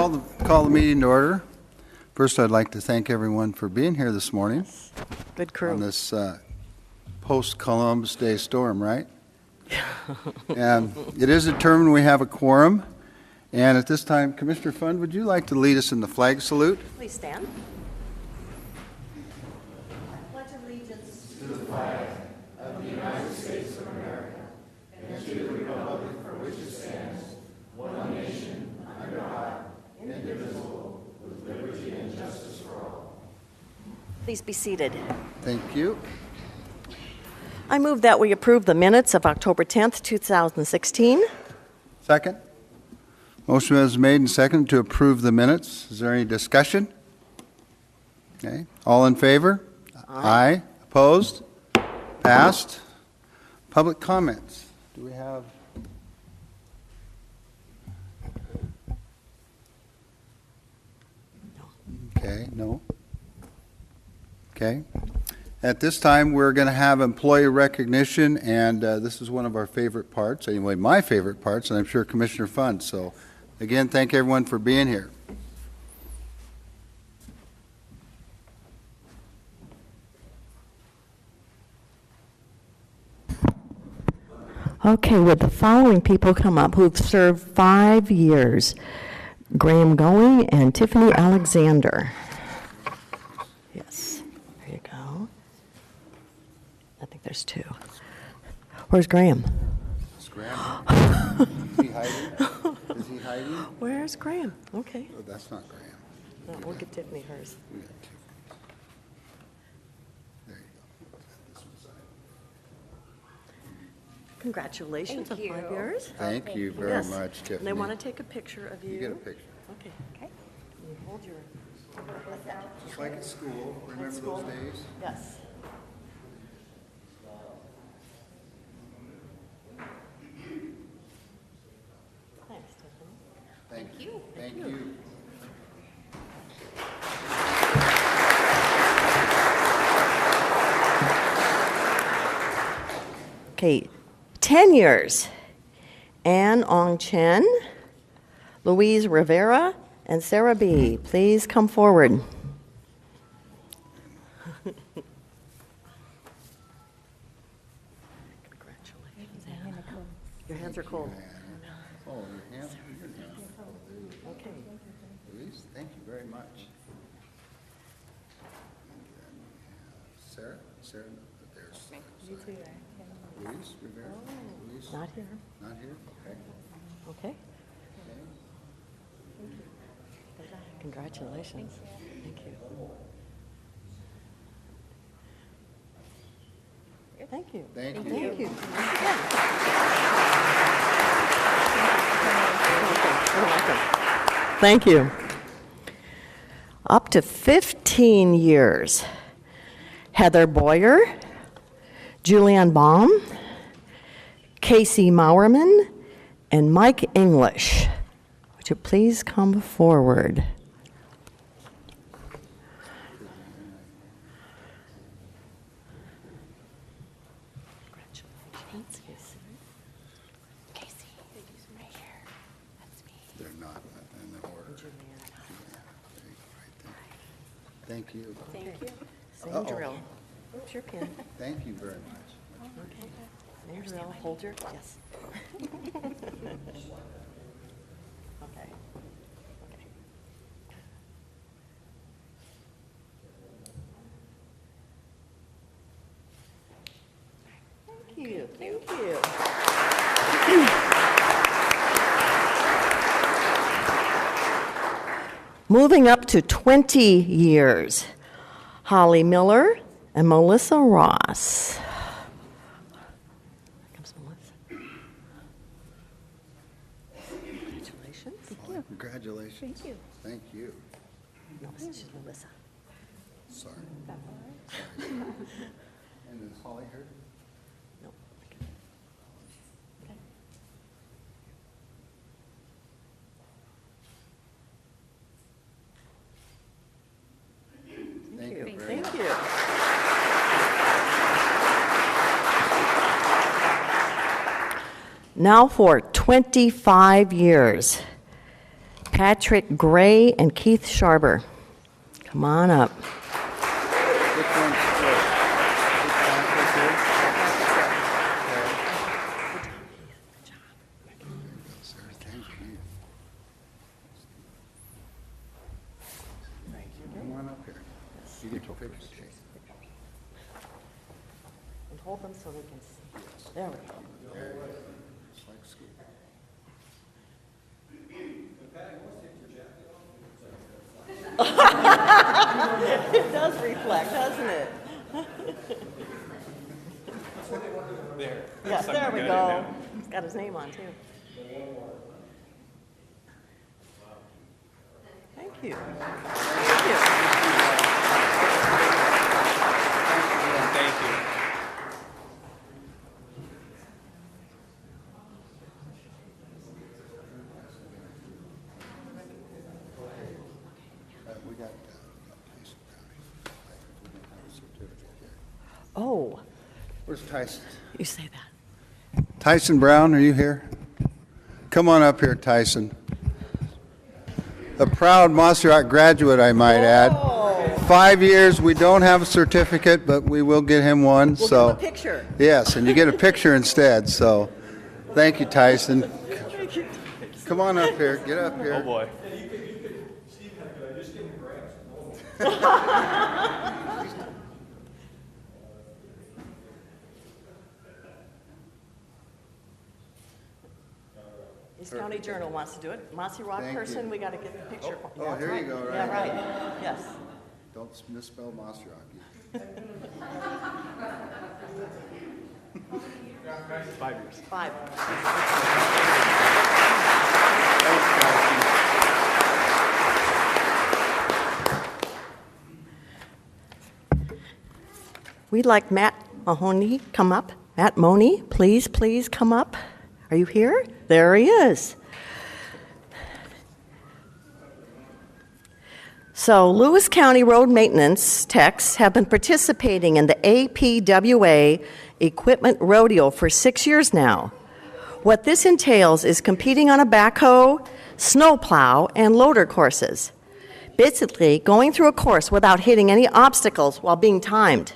Call the meeting to order. First, I'd like to thank everyone for being here this morning Good crew. on this post-Columbus Day storm, right? And it is determined we have a quorum. And at this time, Commissioner Fund, would you like to lead us in the flag salute? Please stand. Pledge allegiance to the flag of the United States of America and to the republic for which it stands, one nation, under God, indivisible, with liberty and justice for all. Please be seated. Thank you. I move that we approve the minutes of October 10th, 2016. Second. Motion is made and seconded to approve the minutes. Is there any discussion? Okay. All in favor? Aye. Opposed? Passed. Public comments. Do we have? Okay, no. Okay. At this time, we're going to have employee recognition, and this is one of our favorite parts, anyway, my favorite parts, and I'm sure Commissioner Fund. So, again, thank everyone for being here. Okay, would the following people come up who've served 5 years? Graham Going and Tiffany Alexander. Yes, there you go. I think there's 2. Where's Graham? Is Graham? Is he hiding? Is he hiding? Where's Graham? Okay. Oh, that's not Graham. No, we'll give Tiffany hers. We got 2. There you go. This one's on. Congratulations on Thank 5 you. years. Thank you very Yes. much, Tiffany. And they want to take a picture of you. You get a picture. Okay. Okay. You hold your. Just like at school. Remember school. those days? Yes. Thanks, Tiffany. Thank you. Thank you. Okay, 10 years. Anne Ong Chen, Louise Rivera, and Sarah B. Please come forward. Congratulations, Anne. Your hands are cold. Oh, your hand? Okay. Louise, thank you very much. Sarah? Sarah, there's. Louise Rivera? Louise? Not here. Not here? Okay. Okay. Congratulations. Thank you. Thank you. Thank you. Thank you. Thank you. Up to 15 years. Heather Boyer, Julianne Baum, Casey Maurerman, and Mike English. Would you please come forward? Congratulations. Casey, right here. That's me. They're not in the order. Yeah, there you go, right there. Thank you. Thank you. Same drill. Oops, your pin. Thank you very much. Okay. Same drill. Hold your, yes. Okay. Okay. Thank you. Thank you. Moving up to 20 years, Holly Miller and Melissa Ross. Here comes Melissa. Congratulations. Thank you. Congratulations. Thank you. Thank you. No, this is Melissa. Sorry. And is Holly here? No. Thank you. Thank you. Now for 25 years. Patrick Gray and Keith Sharber. Come on up. Which one's first? Which Patrick here? Sir, thank you. Thank you. Come on up here. You get your picture taken. And hold them so they can see. There we go. It's like school. It does reflect, doesn't it? There. Yes, there we go. He's got his name on, too. Thank you. Thank you. Thank you. We got Tyson County. We don't have a certificate here. Oh, Where's Tyson? you say that. Tyson Brown, are you here? Come on up here, Tyson. A proud Mossy Rock graduate, I might add. 5 years, we don't have a certificate, but we will get him one, We'll so. give him a picture. Yes, and you get a picture instead, so. Thank you, Tyson. Come on up here, get up here. Oh, boy. East County Journal wants to do it. Mossy Rock Thank person, you. we got to get the picture. Oh, Yeah, here you go, right. Yeah, right. Yes. Don't misspell Mossy Rock. 5 years. 5. Thanks, Tyson. We'd like Matt Mahoney come up. Matt Money, please come up. Are you here? There he is. So, Lewis County road maintenance techs have been participating in the APWA Equipment Rodeo for 6 years now. What this entails is competing on a backhoe, snowplow, and loader courses. Basically, going through a course without hitting any obstacles while being timed.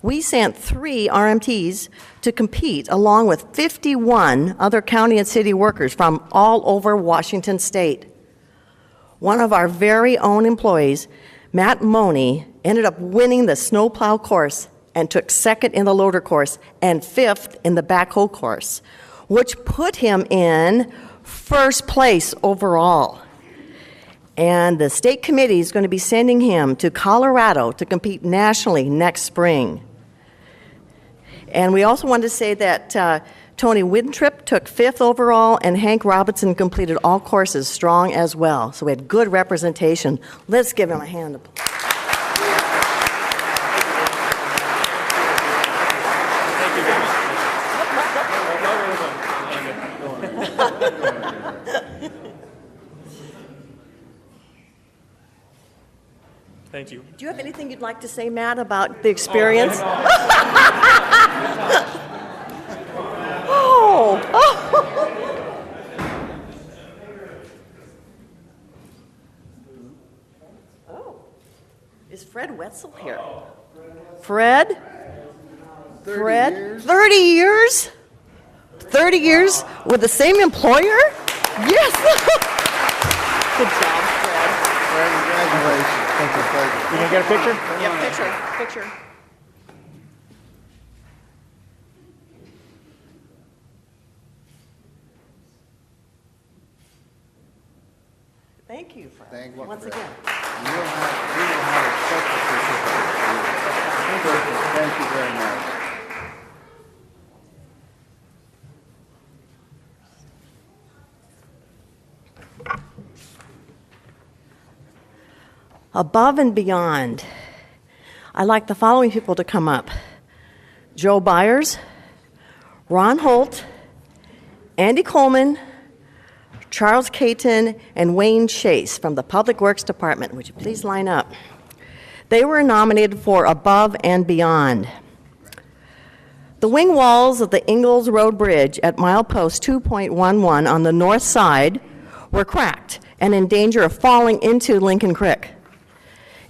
We sent 3 RMTs to compete along with 51 other county and city workers from all over Washington state. One of our very own employees, Matt Money, ended up winning the snowplow course and took 2nd in the loader course and 5th in the backhoe course, which put him in 1st place overall. And the state committee is going to be sending him to Colorado to compete nationally next spring. And we also wanted to say that Tony Wintrip took 5th overall, and Hank Robinson completed all courses strong as well. So we had good representation. Let's give him a hand. Thank you. Do you have anything you'd like to say, Matt, about the experience? Oh. Is Fred Wetzel here? Fred? 30 Fred? years. 30 years? 30 years with the same employer? Yes. Good job, Fred. Congratulations. Thank you. You gonna get a picture? Yeah, picture. Thank you, Fred. Thank you, Once Fred. again. We will have a special certificate for you. Thank you very much. Above and beyond, I'd like the following people to come up. Joe Byers, Ron Holt, Andy Coleman, Charles Caton, and Wayne Chase from the Public Works Department. Would you please line up? They were nominated for Above and Beyond. The wing walls of the Ingalls Road Bridge at milepost 2.11 on the north side were cracked and in danger of falling into Lincoln Creek.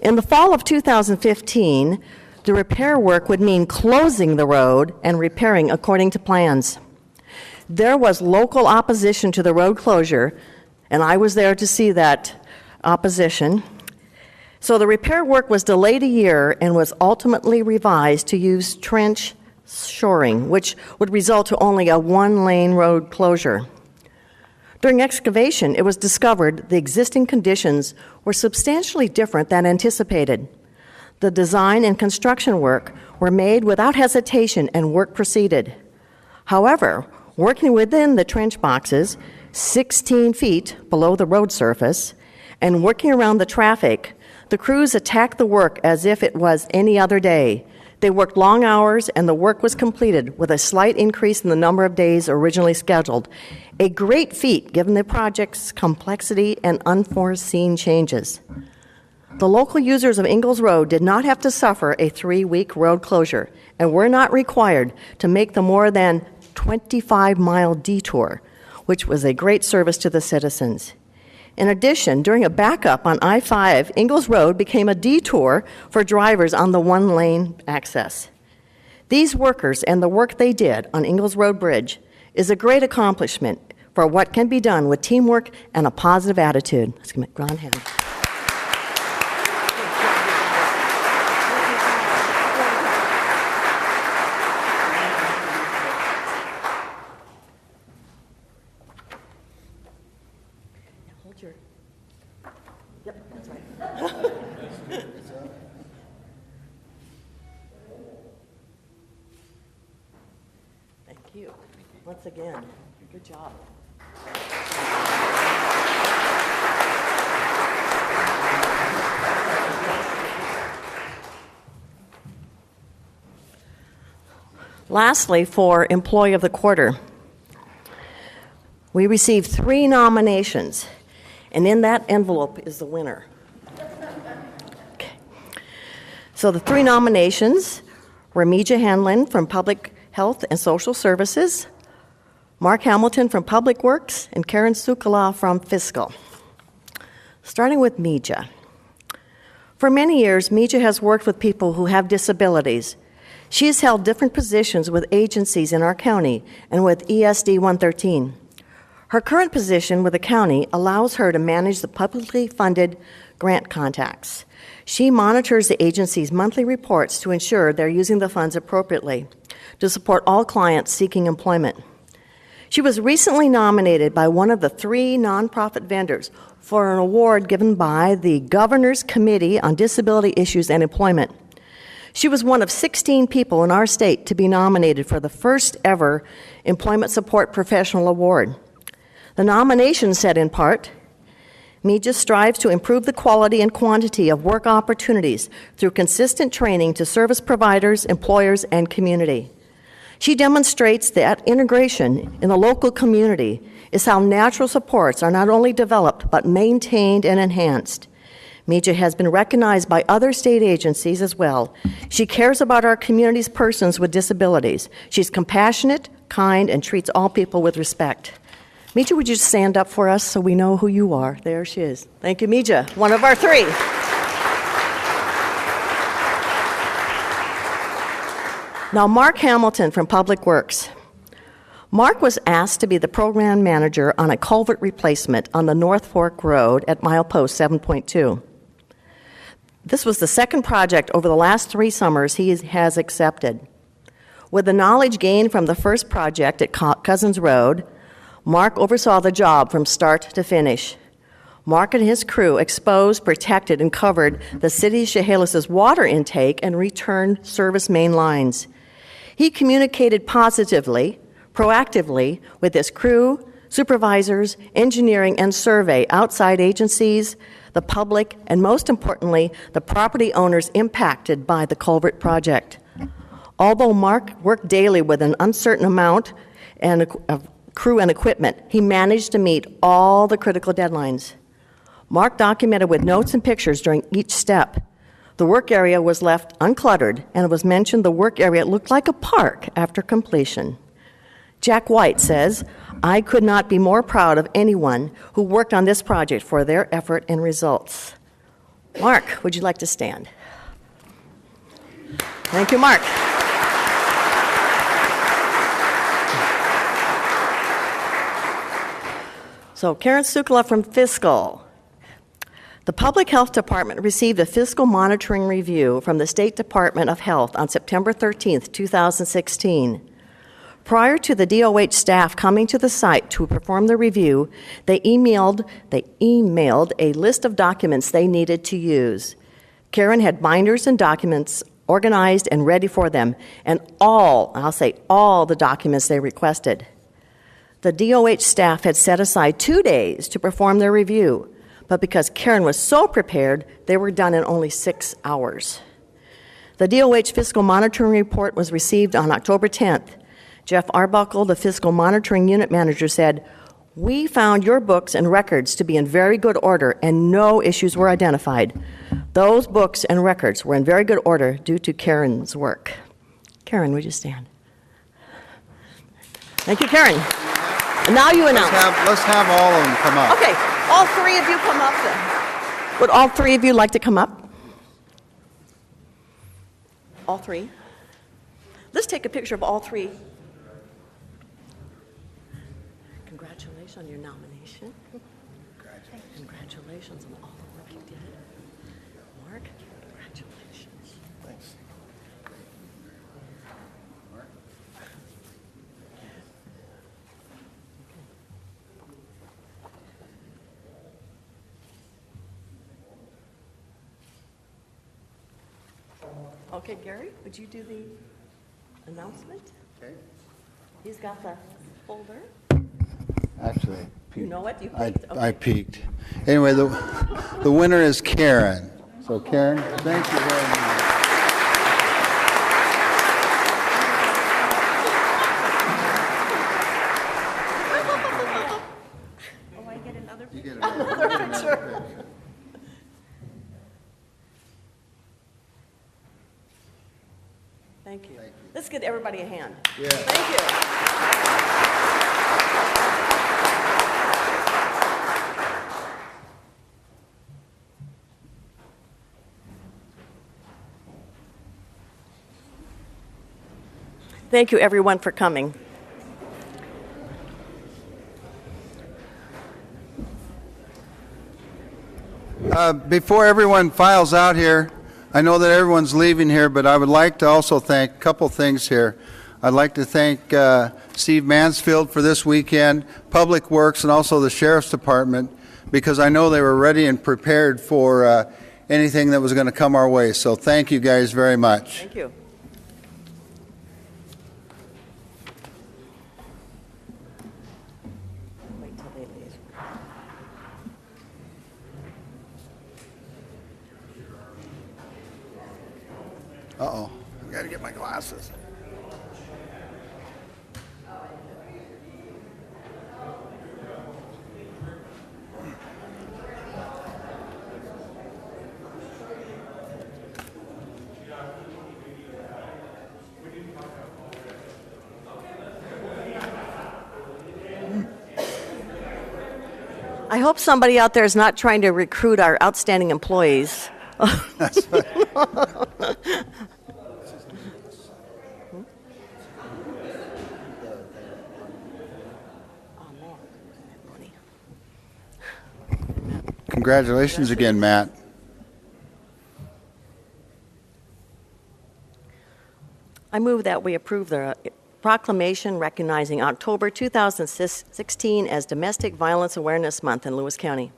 In the fall of 2015, the repair work would mean closing the road and repairing according to plans. There was local opposition to the road closure, and I was there to see that opposition. So the repair work was delayed a year and was ultimately revised to use trench shoring, which would result to only a one-lane road closure. During excavation, it was discovered the existing conditions were substantially different than anticipated. The design and construction work were made without hesitation and work proceeded. However, working within the trench boxes, 16 feet below the road surface, and working around the traffic, the crews attacked the work as if it was any other day. They worked long hours, and the work was completed with a slight increase in the number of days originally scheduled. A great feat given the project's complexity and unforeseen changes. The local users of Ingalls Road did not have to suffer a 3-week road closure and were not required to make the more than 25-mile detour, which was a great service to the citizens. In addition, during a backup on I-5, Ingalls Road became a detour for drivers on the one-lane access. These workers and the work they did on Ingalls Road Bridge is a great accomplishment for what can be done with teamwork and a positive attitude. Let's give it a round of hand. Hold your. Yep, that's right. Thank you. Once again, good job. Lastly, for Employee of the Quarter, we received 3 nominations, and in that envelope is the winner. Okay. So the 3 nominations were Mija Hanlon from Public Health and Social Services, Mark Hamilton from Public Works, and Karen Sukala from Fiscal. Starting with Mija. For many years, Mija has worked with people who have disabilities. She has held different positions with agencies in our county and with ESD 113. Her current position with the county allows her to manage the publicly funded grant contacts. She monitors the agency's monthly reports to ensure they're using the funds appropriately to support all clients seeking employment. She was recently nominated by one of the 3 nonprofit vendors for an award given by the Governor's Committee on Disability Issues and Employment. She was one of 16 people in our state to be nominated for the first ever Employment Support Professional Award. The nomination said in part, Mija strives to improve the quality and quantity of work opportunities through consistent training to service providers, employers, and community. She demonstrates that integration in the local community is how natural supports are not only developed but maintained and enhanced. Mija has been recognized by other state agencies as well. She cares about our community's persons with disabilities. She's compassionate, kind, and treats all people with respect. Mija, would you stand up for us so we know who you are? There she is. Thank you, Mija, one of our 3. Now, Mark Hamilton from Public Works. Mark was asked to be the program manager on a culvert replacement on the North Fork Road at milepost 7.2. This was the second project over the last 3 summers he has accepted. With the knowledge gained from the first project at Cousins Road, Mark oversaw the job from start to finish. Mark and his crew exposed, protected, and covered the city of Chehalis' water intake and return service main lines. He communicated positively, proactively with his crew, supervisors, engineering, and survey outside agencies, the public, and most importantly, the property owners impacted by the culvert project. Although Mark worked daily with an uncertain amount of crew and equipment, he managed to meet all the critical deadlines. Mark documented with notes and pictures during each step. The work area was left uncluttered, and it was mentioned the work area looked like a park after completion. Jack White says, "I could not be more proud of anyone who worked on this project for their effort and results." Mark, would you like to stand? Thank you, Mark. So, Karen Sukala from Fiscal. The Public Health Department received a fiscal monitoring review from the State Department of Health on September 13th, 2016. Prior to the DOH staff coming to the site to perform the review, they emailed a list of documents they needed to use. Karen had binders and documents organized and ready for them, and I'll say all the documents they requested. The DOH staff had set aside 2 days to perform their review, but because Karen was so prepared, they were done in only 6 hours. The DOH Fiscal Monitoring Report was received on October 10th. Jeff Arbuckle, the Fiscal Monitoring Unit Manager, said, "We found your books and records to be in very good order and no issues were identified. Those books and records were in very good order due to Karen's work." Karen, would you stand? Thank you, Karen. And now you announce. Let's have all of them come up. Okay, all three of you come up then. Would all three of you like to come up? All three? Let's take a picture of all three. Congratulations on your nomination. Congratulations on all the work you did. Mark, congratulations. Thanks. Okay, Gary, would you do the announcement? Okay. He's got the folder. Actually, You know it? You I peeked? Okay. I peeked. Anyway, the winner is Karen. So Karen, thank you very much. Oh, I get another You picture? get another picture. Thank you. Thank you. Let's give everybody a hand. Yeah. Thank you. Thank you, everyone, for coming. Before everyone files out here, I know that everyone's leaving here, but I would like to also thank a couple things here. I'd like to thank Steve Mansfield for this weekend, Public Works, and also the Sheriff's Department, because I know they were ready and prepared for anything that was going to come our way. So thank you guys very much. Thank you. Wait till they leave. Uh-oh, I got to get my glasses. I hope somebody out there is not trying to recruit our outstanding employees. Congratulations again, Matt. I move that we approve the proclamation recognizing October 2016 as Domestic Violence Awareness Month in Lewis County.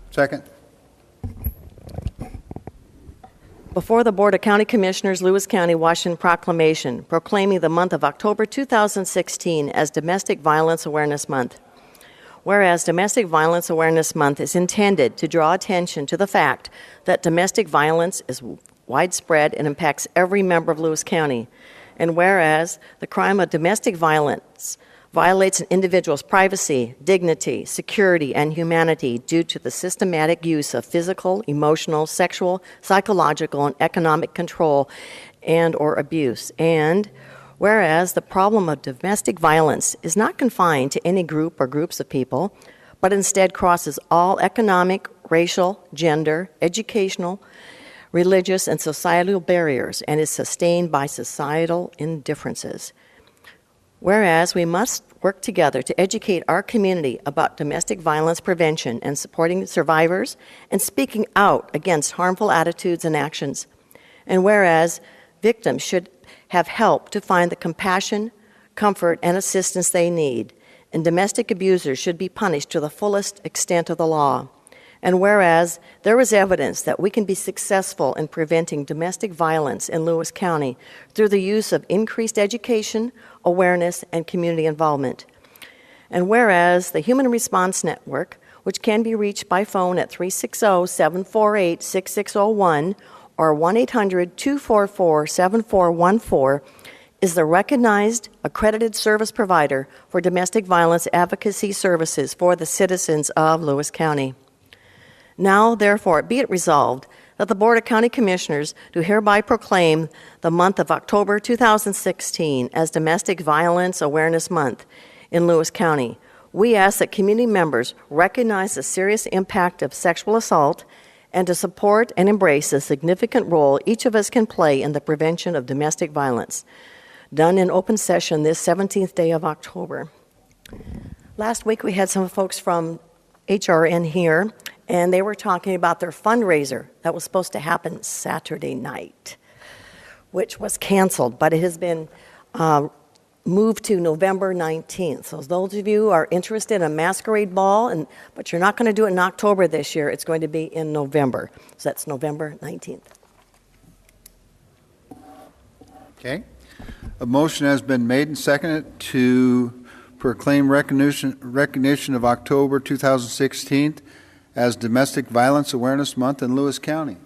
Second. Before the Board of County Commissioners, Lewis County, Washington proclamation proclaiming the month of October 2016 as Domestic Violence Awareness Month. Whereas Domestic Violence Awareness Month is intended to draw attention to the fact that domestic violence is widespread and impacts every member of Lewis County. And whereas the crime of domestic violence violates an individual's privacy, dignity, security, and humanity due to the systematic use of physical, emotional, sexual, psychological, and economic control and or abuse. And Whereas the problem of domestic violence is not confined to any group or groups of people, but instead crosses all economic, racial, gender, educational, religious, and societal barriers and is sustained by societal indifferences. Whereas we must work together to educate our community about domestic violence prevention and supporting survivors and speaking out against harmful attitudes and actions. And whereas victims should have help to find the compassion, comfort, and assistance they need, and domestic abusers should be punished to the fullest extent of the law. And whereas there is evidence that we can be successful in preventing domestic violence in Lewis County through the use of increased education, awareness, and community involvement. And whereas the Human Response Network, which can be reached by phone at 360-748-6601 or 1-800-244-7414, is the recognized, accredited service provider for domestic violence advocacy services for the citizens of Lewis County. Now, therefore, be it resolved that the Board of County Commissioners do hereby proclaim the month of October 2016 as Domestic Violence Awareness Month in Lewis County. We ask that community members recognize the serious impact of sexual assault and to support and embrace the significant role each of us can play in the prevention of domestic violence. Done in open session this 17th day of October. Last week we had some folks from HRN here, and they were talking about their fundraiser that was supposed to happen Saturday night, which was canceled, but it has been moved to November 19th. So those of you who are interested in a masquerade ball, but you're not going to do it in October this year, it's going to be in November. So that's November 19th. Okay. A motion has been made and seconded to proclaim recognition of October 2016 as Domestic Violence Awareness Month in Lewis County.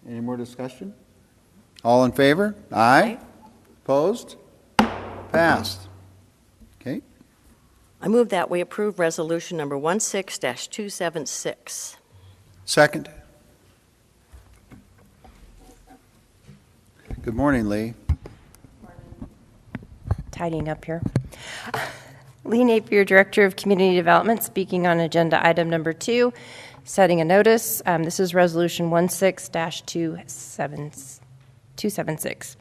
Any more discussion? All in favor? Aye. Opposed? Passed. Okay. I move that we approve resolution number 16-276. Second. Good morning, Lee. Tidying up here. Lee Napier, Director of Community Development, speaking on agenda item number 2, setting a notice. This is resolution 16-276.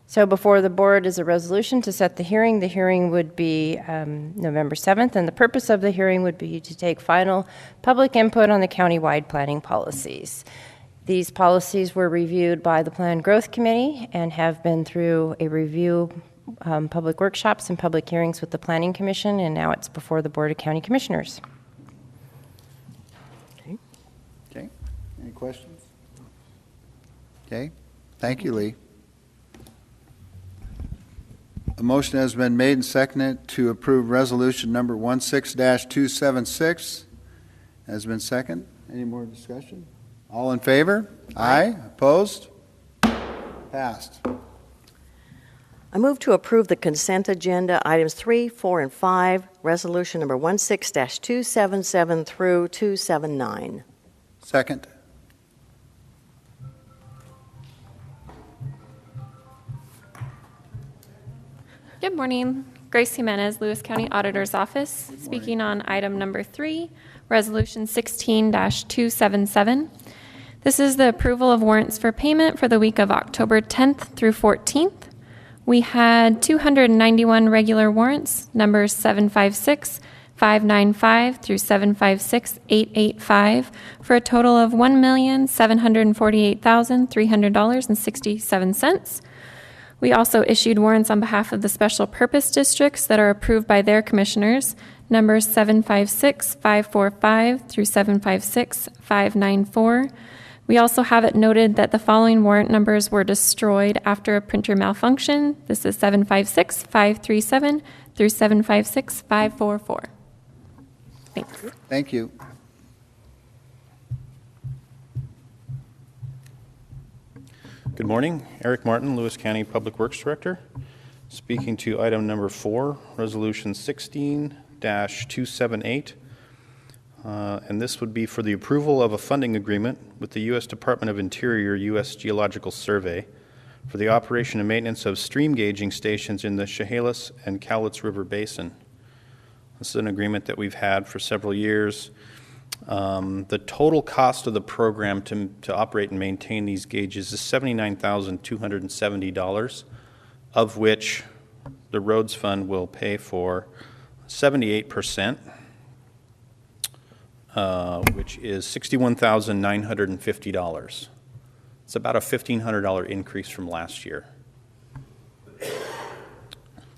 So before the board is a resolution to set the hearing. The hearing would be November 7th, and the purpose of the hearing would be to take final public input on the countywide planning policies. These policies were reviewed by the Plan Growth Committee and have been through a review, public workshops and public hearings with the Planning Commission, and now it's before the Board of County Commissioners. Okay. Any questions? Okay. Thank you, Lee. A motion has been made and seconded to approve resolution number 16-276. Has been seconded. Any more discussion? All in favor? Aye. Opposed? Passed. I move to approve the consent agenda, items 3, 4, and 5, resolution number 16-277 through 279. Second. Good morning. Grace Jimenez, Lewis County Auditor's Office, speaking on item number 3, Resolution 16-277. This is the approval of warrants for payment for the week of October 10th through 14th. We had 291 regular warrants, numbers 756, 595 through 756, 885, for a total of $1,748,300.67. We also issued warrants on behalf of the special purpose districts that are approved by their commissioners, numbers 756, 545 through 756, 594. We also have it noted that the following warrant numbers were destroyed after a printer malfunction. This is 756, 537 through 756, 544. Thanks. Thank you. Good morning. Eric Martin, Lewis County Public Works Director, speaking to item number 4, Resolution 16-278. And this would be for the approval of a funding agreement with the U.S. Department of Interior U.S. Geological Survey for the operation and maintenance of stream gauging stations in the Chehalis and Cowlitz River Basin. This is an agreement that we've had for several years. The total cost of the program to operate and maintain these gauges is $79,270, of which the roads fund will pay for 78%, which is $61,950. It's about a $1,500 increase from last year.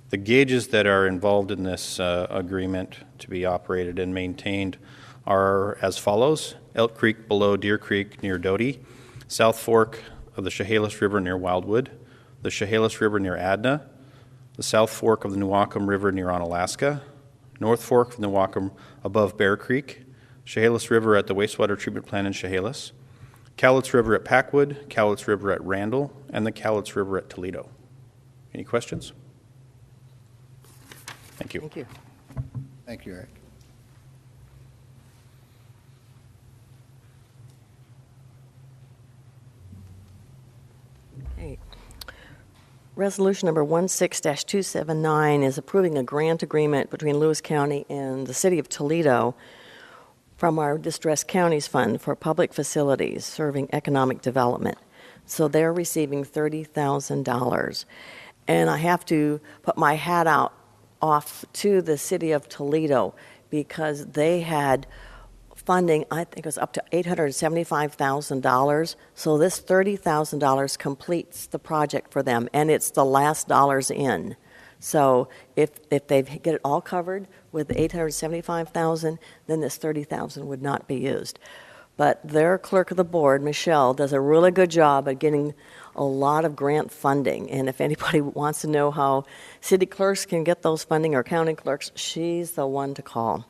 The gauges that are involved in this agreement to be operated and maintained are as follows: Elk Creek below Deer Creek near Doty, South Fork of the Chehalis River near Wildwood, the Chehalis River near Adna, the South Fork of the Newaukum River near Onalaska, North Fork of the Newaukum above Bear Creek, Chehalis River at the wastewater treatment plant in Chehalis, Cowlitz River at Packwood, Cowlitz River at Randall, and the Cowlitz River at Toledo. Any questions? Thank you. Thank you. Thank you, Eric. Okay. Resolution number 16-279 is approving a grant agreement between Lewis County and the City of Toledo from our Distressed Counties Fund for public facilities serving economic development. So they're receiving $30,000. And I have to put my hat out off to the City of Toledo because they had funding, I think it was up to $875,000. So this $30,000 completes the project for them, and it's the last dollars in. So if they get it all covered with the $875,000, then this $30,000 would not be used. But their clerk of the board, Michelle, does a really good job at getting a lot of grant funding. And if anybody wants to know how city clerks can get those funding or county clerks, she's the one to call.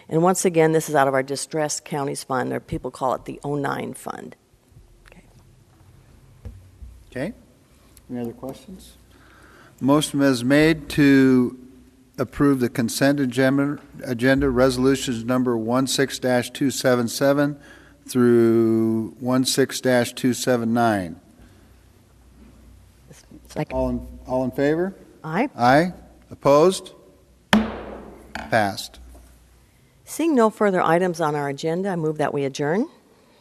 And once again, this is out of our Distressed Counties Fund, or people call it the 09 Fund. Okay. Any other questions? Motion is made to approve the consent agenda resolutions number 16-277 through 16-279. Second. All in favor? Aye. Aye. Opposed? Passed. Seeing no further items on our agenda, I move that we adjourn.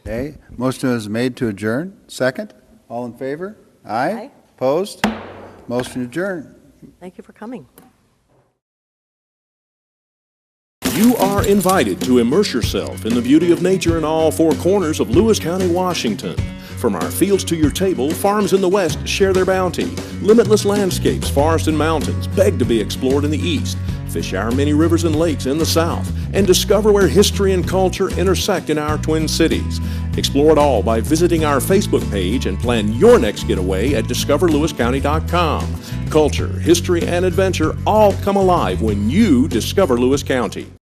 Okay. Motion is made to adjourn. Second. All in favor? Aye. Aye. Opposed? Motion adjourned. Thank you for coming. You are invited to immerse yourself in the beauty of nature in all four corners of Lewis County, Washington. From our fields to your table, farms in the west share their bounty. Limitless landscapes, forests and mountains beg to be explored in the east. Fish our many rivers and lakes in the south, and discover where history and culture intersect in our twin cities. Explore it all by visiting our Facebook page and plan your next getaway at discoverlewiscounty.com. Culture, history, and adventure all come alive when you discover Lewis County.